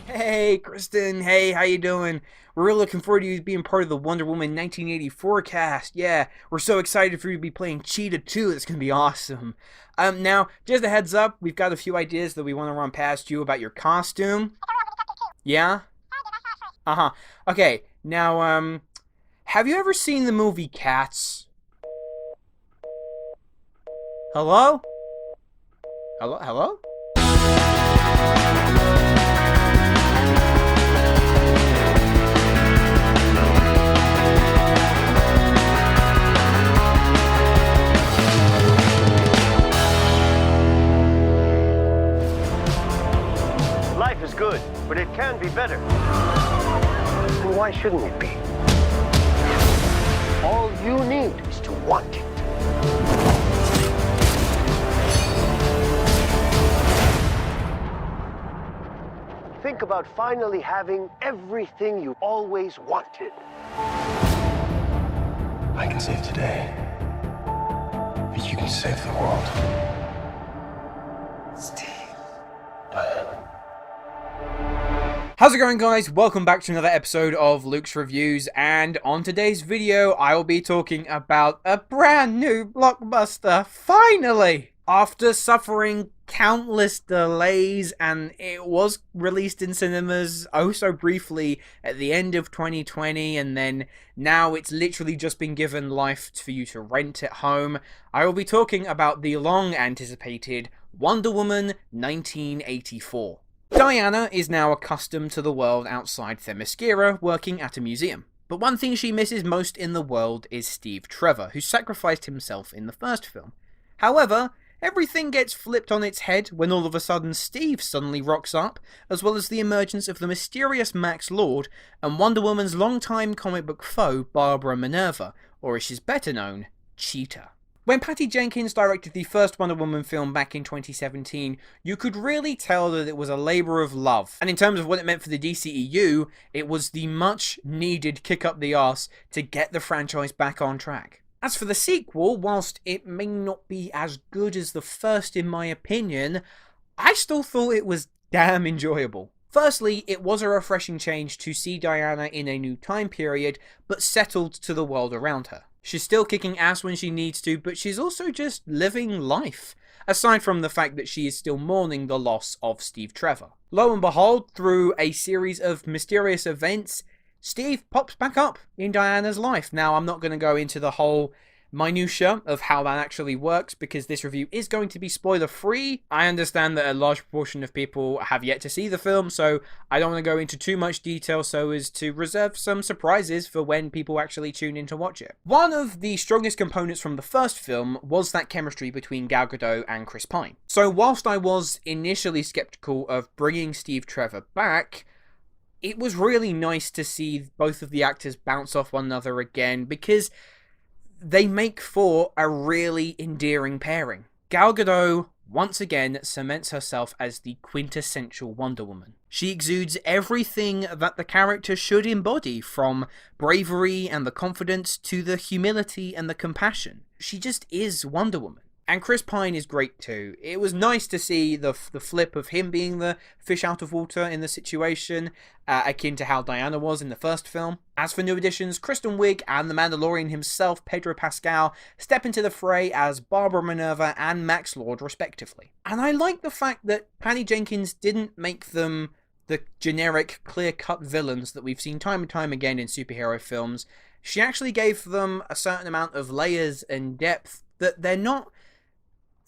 Hey, Kristen. Hey, how you doing? We're really looking forward to you being part of the Wonder Woman 1984 cast. Yeah, we're so excited for you to be playing Cheetah 2. It's going to be awesome. Now, just a heads up, we've got a few ideas that we want to run past you about your costume. Yeah? Uh-huh. Okay, now, have you ever seen the movie Cats? Hello? Hello? Hello? Life is good, but it can be better. And why shouldn't it be? All you need is to want it. Think about finally having everything you always wanted. I can save today, but you can save the world. Steve. Diana. How's it going, guys? Welcome back to another episode of Luke's Reviews, and on today's video I will be talking about a brand new blockbuster, finally! After suffering countless delays, and it was released in cinemas oh so briefly at the end of 2020, and then now it's literally just been given life for you to rent at home. I will be talking about the long anticipated Wonder Woman 1984. Diana is now accustomed to the world outside Themyscira, working at a museum. But one thing she misses most in the world is Steve Trevor, who sacrificed himself in the first film. However, everything gets flipped on its head when all of a sudden Steve suddenly rocks up, as well as the emergence of the mysterious Max Lord and Wonder Woman's longtime comic book foe, Barbara Minerva, or as she's better known, Cheetah. When Patty Jenkins directed the first Wonder Woman film back in 2017, you could really tell that it was a labour of love. And in terms of what it meant for the DCEU, it was the much needed kick up the arse to get the franchise back on track. As for the sequel, whilst it may not be as good as the first in my opinion, I still thought it was damn enjoyable. Firstly, it was a refreshing change to see Diana in a new time period, but settled to the world around her. She's still kicking ass when she needs to, but she's also just living life, aside from the fact that she is still mourning the loss of Steve Trevor. Lo and behold, through a series of mysterious events, Steve pops back up in Diana's life. Now, I'm not going to go into the whole minutiae of how that actually works, because this review is going to be spoiler free. I understand that a large proportion of people have yet to see the film, so I don't want to go into too much detail so as to reserve some surprises for when people actually tune in to watch it. One of the strongest components from the first film was that chemistry between Gal Gadot and Chris Pine. So whilst I was initially skeptical of bringing Steve Trevor back, it was really nice to see both of the actors bounce off one another again, because they make for a really endearing pairing. Gal Gadot once again cements herself as the quintessential Wonder Woman. She exudes everything that the character should embody, from bravery and the confidence to the humility and the compassion. She just is Wonder Woman. And Chris Pine is great too. It was nice to see the flip of him being the fish out of water in the situation, akin to how Diana was in the first film. As for new additions, Kristen Wiig and the Mandalorian himself, Pedro Pascal, step into the fray as Barbara Minerva and Max Lord respectively. And I like the fact that Patty Jenkins didn't make them the generic clear-cut villains that we've seen time and time again in superhero films. She actually gave them a certain amount of layers and depth that they're not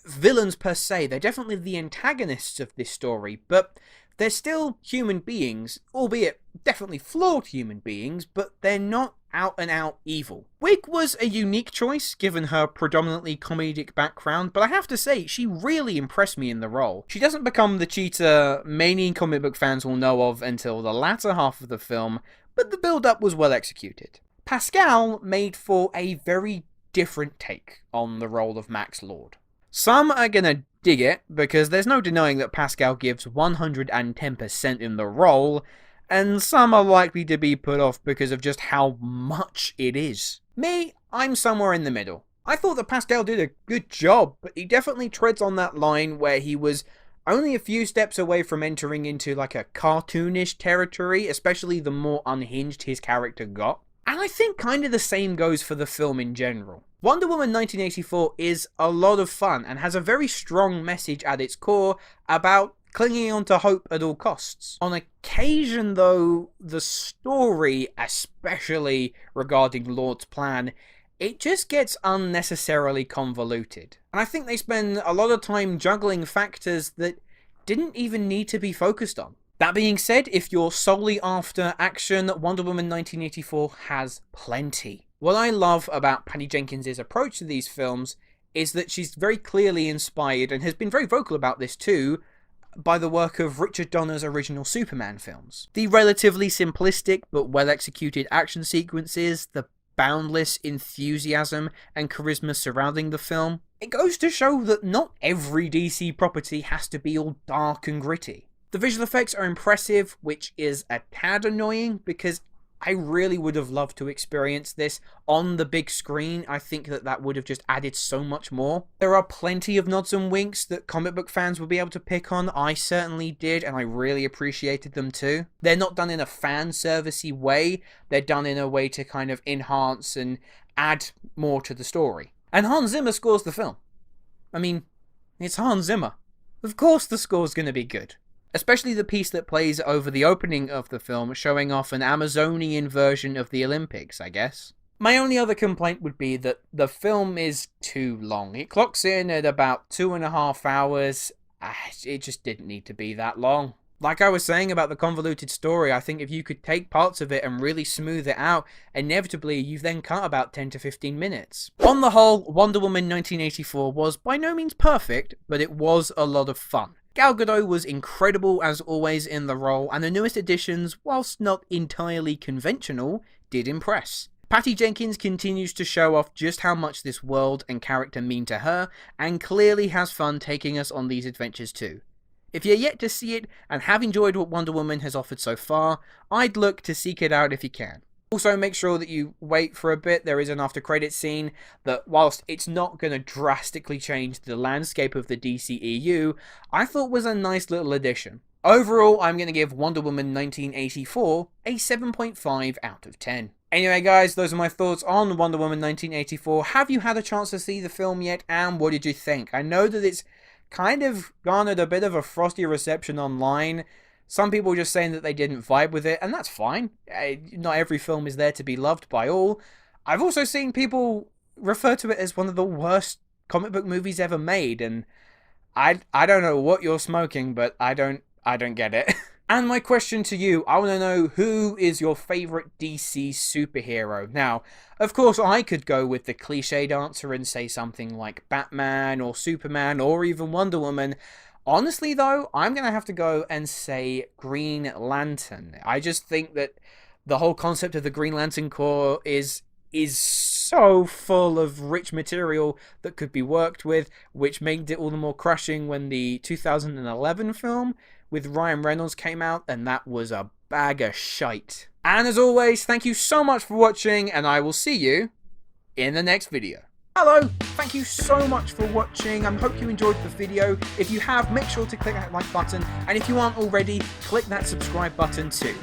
villains per se. They're definitely the antagonists of this story, but they're still human beings, albeit definitely flawed human beings, but they're not out and out evil. Wiig was a unique choice given her predominantly comedic background, but I have to say, she really impressed me in the role. She doesn't become the Cheetah many comic book fans will know of until the latter half of the film, but the build-up was well executed. Pascal made for a very different take on the role of Max Lord. Some are gonna dig it, because there's no denying that Pascal gives 110% in the role, and some are likely to be put off because of just how much it is. Me, I'm somewhere in the middle. I thought that Pascal did a good job, but he definitely treads on that line where he was only a few steps away from entering into like a cartoonish territory, especially the more unhinged his character got. And I think kind of the same goes for the film in general. Wonder Woman 1984 is a lot of fun and has a very strong message at its core about clinging on to hope at all costs. On occasion, though, the story, especially regarding Lord's plan, it just gets unnecessarily convoluted. And I think they spend a lot of time juggling factors that didn't even need to be focused on. That being said, if you're solely after action, Wonder Woman 1984 has plenty. What I love about Patty Jenkins' approach to these films is that she's very clearly inspired, and has been very vocal about this too, by the work of Richard Donner's original Superman films. The relatively simplistic but well-executed action sequences, the boundless enthusiasm and charisma surrounding the film, it goes to show that not every DC property has to be all dark and gritty. The visual effects are impressive, which is a tad annoying because I really would have loved to experience this on the big screen. I think that would have just added so much more. There are plenty of nods and winks that comic book fans will be able to pick on. I certainly did, and I really appreciated them too. They're not done in a fan servicey way. They're done in a way to kind of enhance and add more to the story. And Hans Zimmer scores the film. I mean, it's Hans Zimmer. Of course the score's going to be good. Especially the piece that plays over the opening of the film, showing off an Amazonian version of the Olympics, I guess. My only other complaint would be that the film is too long. It clocks in at about 2.5 hours. It just didn't need to be that long. Like I was saying about the convoluted story, I think if you could take parts of it and really smooth it out, inevitably you've then cut about 10 to 15 minutes. On the whole, Wonder Woman 1984 was by no means perfect, but it was a lot of fun. Gal Gadot was incredible as always in the role, and the newest additions, whilst not entirely conventional, did impress. Patty Jenkins continues to show off just how much this world and character mean to her, and clearly has fun taking us on these adventures too. If you're yet to see it, and have enjoyed what Wonder Woman has offered so far, I'd look to seek it out if you can. Also, make sure that you wait for a bit. There is an after credit scene that, whilst it's not going to drastically change the landscape of the DCEU, I thought was a nice little addition. Overall, I'm going to give Wonder Woman 1984 a 7.5 out of 10. Anyway guys, those are my thoughts on Wonder Woman 1984. Have you had a chance to see the film yet, and what did you think? I know that it's kind of garnered a bit of a frosty reception online. Some people are just saying that they didn't vibe with it, and that's fine. Not every film is there to be loved by all. I've also seen people refer to it as one of the worst comic book movies ever made, and I don't know what you're smoking, but I don't get it. And my question to you, I want to know, who is your favourite DC superhero? Now, of course, I could go with the cliched answer and say something like Batman or Superman or even Wonder Woman. Honestly, though, I'm going to have to go and say Green Lantern. I just think that the whole concept of the Green Lantern Corps is so full of rich material that could be worked with, which made it all the more crushing when the 2011 film with Ryan Reynolds came out, and that was a bag of shite. And as always, thank you so much for watching, and I will see you in the next video. Hello, thank you so much for watching. I hope you enjoyed the video. If you have, make sure to click that like button, and if you aren't already, click that subscribe button too.